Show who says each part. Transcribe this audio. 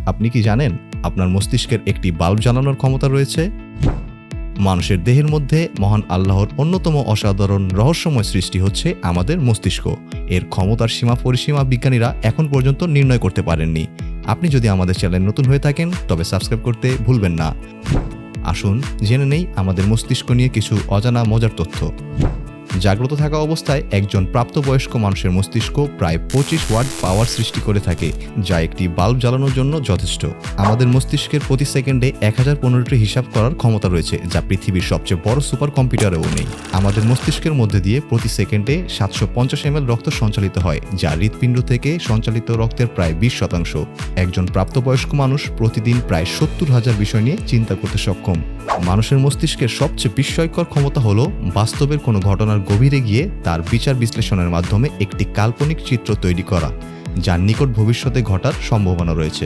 Speaker 1: আপনি কি জানেন আপনার মস্তিষ্কের একটি বাল্ব জ্বালানোর ক্ষমতা রয়েছে? মানুষের দেহের মধ্যে মহান আল্লাহর অন্যতম অসাধারণ রহস্যময় সৃষ্টি হচ্ছে আমাদের মস্তিষ্ক। এর ক্ষমতার সীমা পরিসীমা বিজ্ঞানীরা এখন পর্যন্ত নির্ণয় করতে পারেননি। আপনি যদি আমাদের চ্যানেল নতুন হয়ে থাকেন তবে সাবস্ক্রাইব করতে ভুলবেন না। আসুন জেনে নেই আমাদের মস্তিষ্ক নিয়ে কিছু অজানা মজার তথ্য। জাগ্রত থাকা অবস্থায় একজন প্রাপ্তবয়স্ক মানুষের মস্তিষ্ক প্রায় 25 ওয়াট পাওয়ার সৃষ্টি করে থাকে, যা একটি বাল্ব জ্বালানোর জন্য যথেষ্ট। আমাদের মস্তিষ্কের প্রতি সেকেন্ডে 1015টি হিসাব করার ক্ষমতা রয়েছে, যা পৃথিবীর সবচেয়ে বড় সুপার কম্পিউটারেও নেই। আমাদের মস্তিষ্কের মধ্যে দিয়ে প্রতি সেকেন্ডে 750 ml রক্ত সঞ্চালিত হয়, যা হৃৎপিণ্ড থেকে সঞ্চালিত রক্তের প্রায় 20%। একজন প্রাপ্তবয়স্ক মানুষ প্রতিদিন প্রায় 70,000 বিষয় নিয়ে চিন্তা করতে সক্ষম। মানুষের মস্তিষ্কের সবচেয়ে বিস্ময়কর ক্ষমতা হলো বাস্তবের কোনো ঘটনার গভীরে গিয়ে তার বিচার বিশ্লেষণের মাধ্যমে একটি কাল্পনিক চিত্র তৈরি করা, যার নিকট ভবিষ্যতে ঘটার সম্ভাবনা রয়েছে।